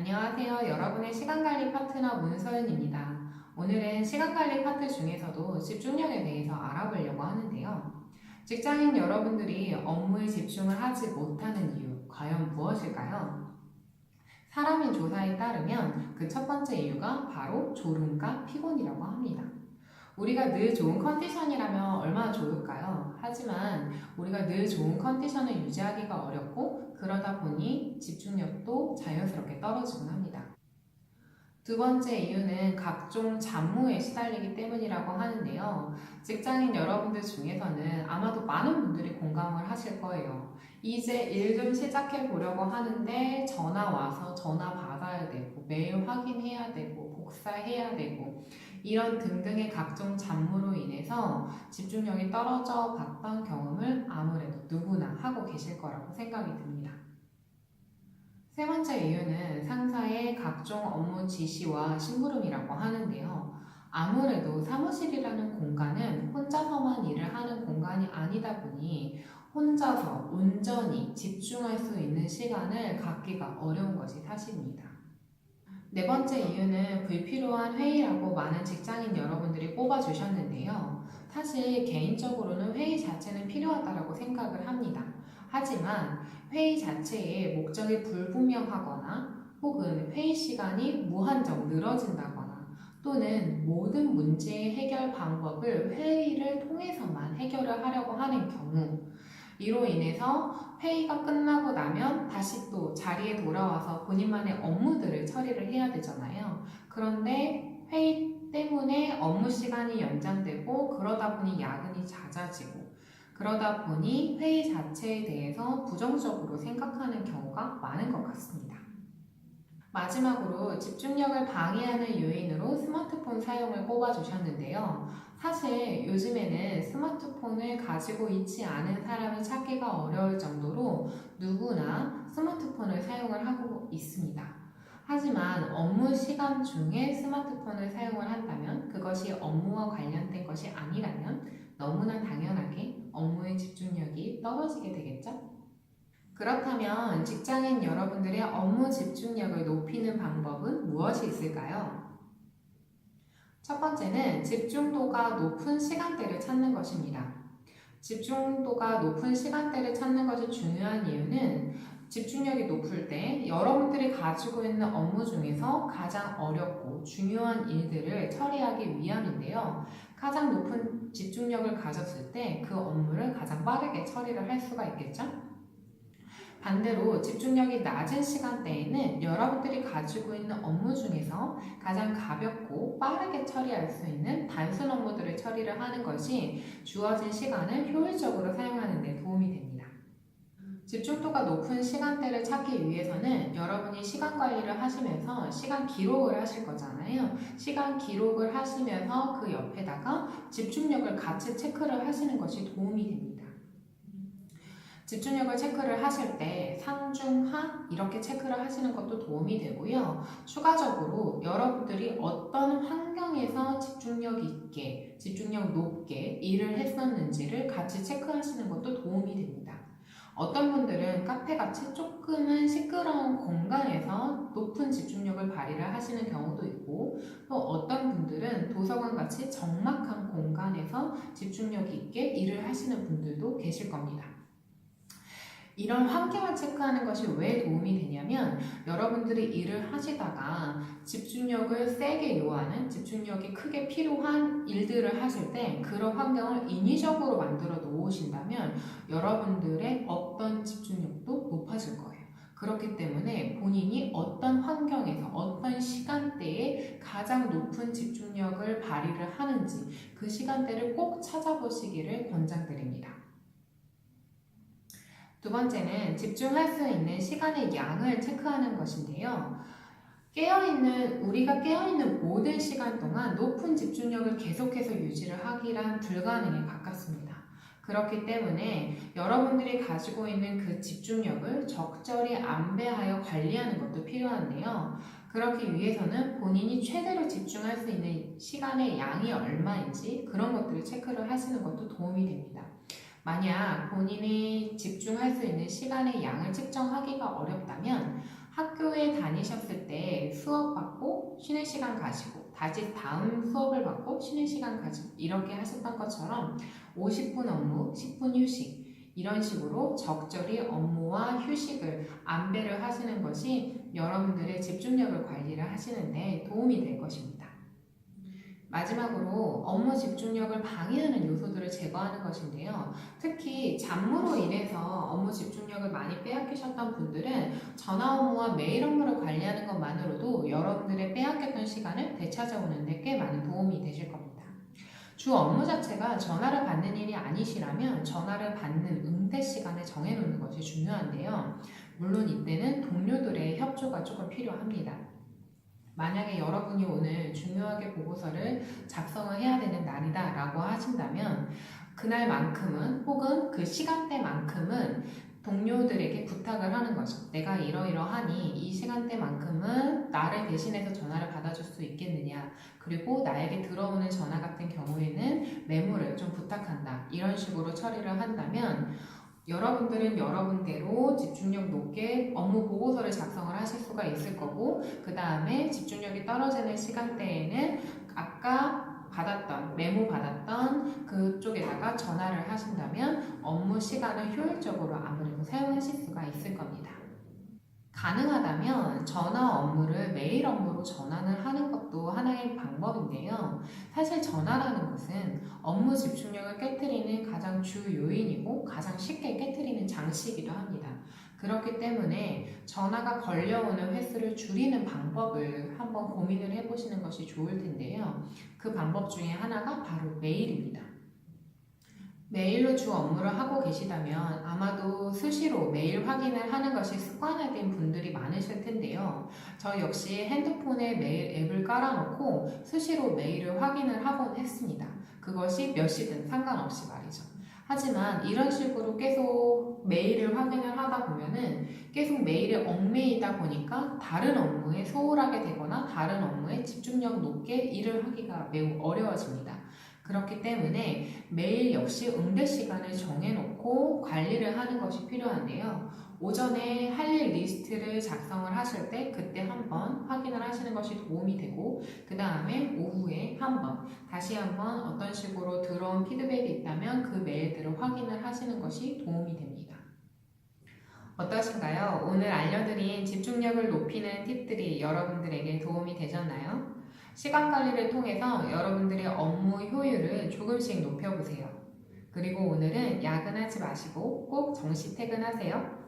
안녕하세요. 여러분의 시간관리 파트너 문서연입니다. 오늘은 시간관리 파트 중에서도 집중력에 대해서 알아보려고 하는데요. 직장인 여러분들이 업무에 집중을 하지 못하는 이유, 과연 무엇일까요? 사람인 조사에 따르면 그 첫 번째 이유가 바로 졸음과 피곤이라고 합니다. 우리가 늘 좋은 컨디션이라면 얼마나 좋을까요? 하지만 우리가 늘 좋은 컨디션을 유지하기가 어렵고 그러다 보니 집중력도 자연스럽게 떨어지곤 합니다. 두 번째 이유는 각종 잡무에 시달리기 때문이라고 하는데요. 직장인 여러분들 중에서는 아마도 많은 분들이 공감을 하실 거예요. 이제 일 좀 시작해 보려고 하는데 전화 와서 전화 받아야 되고 메일 확인해야 되고 복사해야 되고 이런 등등의 각종 잡무로 인해서 집중력이 떨어져 봤던 경험을 아무래도 누구나 하고 계실 거라고 생각이 듭니다. 세 번째 이유는 상사의 각종 업무 지시와 심부름이라고 하는데요. 아무래도 사무실이라는 공간은 혼자서만 일을 하는 공간이 아니다 보니 혼자서 온전히 집중할 수 있는 시간을 갖기가 어려운 것이 사실입니다. 네 번째 이유는 불필요한 회의라고 많은 직장인 여러분들이 꼽아주셨는데요. 사실 개인적으로는 회의 자체는 필요하다고 생각을 합니다. 하지만 회의 자체의 목적이 불분명하거나 혹은 회의 시간이 무한정 늘어진다거나 또는 모든 문제의 해결 방법을 회의를 통해서만 해결을 하려고 하는 경우 이로 인해서 회의가 끝나고 나면 다시 또 자리에 돌아와서 본인만의 업무들을 처리를 해야 되잖아요. 그런데 회의 때문에 업무 시간이 연장되고 그러다 보니 야근이 잦아지고 그러다 보니 회의 자체에 대해서 부정적으로 생각하는 경우가 많은 것 같습니다. 마지막으로 집중력을 방해하는 요인으로 스마트폰 사용을 꼽아주셨는데요. 사실 요즘에는 스마트폰을 가지고 있지 않은 사람을 찾기가 어려울 정도로 누구나 스마트폰을 사용을 하고 있습니다. 하지만 업무 시간 중에 스마트폰을 사용을 한다면 그것이 업무와 관련된 것이 아니라면 너무나 당연하게 업무의 집중력이 떨어지게 되겠죠? 그렇다면 직장인 여러분들의 업무 집중력을 높이는 방법은 무엇이 있을까요? 첫 번째는 집중도가 높은 시간대를 찾는 것입니다. 집중도가 높은 시간대를 찾는 것이 중요한 이유는 집중력이 높을 때 여러분들이 가지고 있는 업무 중에서 가장 어렵고 중요한 일들을 처리하기 위함인데요. 가장 높은 집중력을 가졌을 때 그 업무를 가장 빠르게 처리를 할 수가 있겠죠? 반대로 집중력이 낮은 시간대에는 여러분들이 가지고 있는 업무 중에서 가장 가볍고 빠르게 처리할 수 있는 단순 업무들을 처리를 하는 것이 주어진 시간을 효율적으로 사용하는 데 도움이 됩니다. 집중도가 높은 시간대를 찾기 위해서는 여러분이 시간 관리를 하시면서 시간 기록을 하실 거잖아요. 시간 기록을 하시면서 그 옆에다가 집중력을 같이 체크를 하시는 것이 도움이 됩니다. 집중력을 체크를 하실 때 상중하 이렇게 체크를 하시는 것도 도움이 되고요. 추가적으로 여러분들이 어떤 환경에서 집중력 있게, 집중력 높게 일을 했었는지를 같이 체크하시는 것도 도움이 됩니다. 어떤 분들은 카페같이 조금은 시끄러운 공간에서 높은 집중력을 발휘를 하시는 경우도 있고 또 어떤 분들은 도서관같이 적막한 공간에서 집중력 있게 일을 하시는 분들도 계실 겁니다. 이런 환경을 체크하는 것이 왜 도움이 되냐면 여러분들이 일을 하시다가 집중력을 세게 요하는 집중력이 크게 필요한 일들을 하실 때 그런 환경을 인위적으로 만들어 놓으신다면 여러분들의 어떤 집중력도 높아질 거예요. 그렇기 때문에 본인이 어떤 환경에서 어떤 시간대에 가장 높은 집중력을 발휘를 하는지 그 시간대를 꼭 찾아보시기를 권장드립니다. 두 번째는 집중할 수 있는 시간의 양을 체크하는 것인데요. 우리가 깨어있는 모든 시간 동안 높은 집중력을 계속해서 유지를 하기란 불가능에 가깝습니다. 그렇기 때문에 여러분들이 가지고 있는 그 집중력을 적절히 안배하여 관리하는 것도 필요한데요. 그렇기 위해서는 본인이 최대로 집중할 수 있는 시간의 양이 얼마인지 그런 것들을 체크를 하시는 것도 도움이 됩니다. 만약 본인이 집중할 수 있는 시간의 양을 측정하기가 어렵다면 학교에 학교에 다니셨을 때 수업 받고 쉬는 시간 가지고 다시 다음 수업을 받고 쉬는 시간 가지고 이렇게 하셨던 것처럼 50분 업무, 10분 휴식 이런 식으로 적절히 업무와 휴식을 안배를 하시는 것이 여러분들의 집중력을 관리를 하시는 데 도움이 될 것입니다. 마지막으로 업무 집중력을 방해하는 요소들을 제거하는 것인데요. 특히 잡무로 인해서 업무 집중력을 많이 빼앗기셨던 분들은 전화 업무와 메일 업무를 관리하는 것만으로도 여러분들의 빼앗겼던 시간을 되찾아오는 데 꽤 많은 도움이 되실 겁니다. 주 업무 자체가 전화를 받는 일이 아니시라면 전화를 받는 응대 시간을 정해놓는 것이 중요한데요. 물론 이때는 동료들의 협조가 조금 필요합니다. 만약에 여러분이 오늘 중요하게 보고서를 작성을 해야 되는 날이다 라고 하신다면 그날만큼은 혹은 그 시간대만큼은 동료들에게 부탁을 하는 거죠. 내가 이러이러하니 이 시간대만큼은 나를 대신해서 전화를 받아줄 수 있겠느냐. 그리고 나에게 들어오는 전화 같은 경우에는 메모를 좀 부탁한다. 이런 식으로 처리를 한다면 여러분들은 여러분대로 집중력 높게 업무 보고서를 작성을 하실 수가 있을 거고 그 다음에 집중력이 떨어지는 시간대에는 아까 메모 받았던 그쪽에다가 전화를 하신다면 업무 시간을 효율적으로 아무래도 사용하실 수가 있을 겁니다. 가능하다면 전화 업무를 메일 업무로 전환을 하는 것도 하나의 방법인데요. 사실 전화라는 것은 업무 집중력을 깨트리는 가장 주 요인이고 가장 쉽게 깨트리는 장치이기도 합니다. 그렇기 때문에 전화가 걸려오는 횟수를 줄이는 방법을 한번 고민을 해보시는 것이 좋을 텐데요. 그 방법 중에 하나가 바로 메일입니다. 메일로 주 업무를 하고 계시다면 아마도 수시로 메일 확인을 하는 것이 습관화된 분들이 많으실 텐데요. 저 역시 핸드폰에 메일 앱을 깔아놓고 수시로 메일을 확인을 하곤 했습니다. 그것이 몇 시든 상관없이 말이죠. 하지만 이런 식으로 계속 메일을 확인을 하다 보면은 계속 메일에 얽매이다 보니까 다른 업무에 소홀하게 되거나 다른 업무에 집중력 높게 일을 하기가 매우 어려워집니다. 그렇기 때문에 매일 역시 응대 시간을 정해놓고 관리를 하는 것이 필요한데요. 오전에 할 일 리스트를 작성을 하실 때 그때 한번 확인을 하시는 것이 도움이 되고 그 다음에 오후에 한번 다시 한번 어떤 식으로 들어온 피드백이 있다면 그 메일들을 확인을 하시는 것이 도움이 됩니다. 어떠신가요? 오늘 알려드린 집중력을 높이는 팁들이 여러분들에게 도움이 되셨나요? 시간 관리를 통해서 여러분들의 업무 효율을 조금씩 높여보세요. 그리고 오늘은 야근하지 마시고 꼭 정시 퇴근하세요.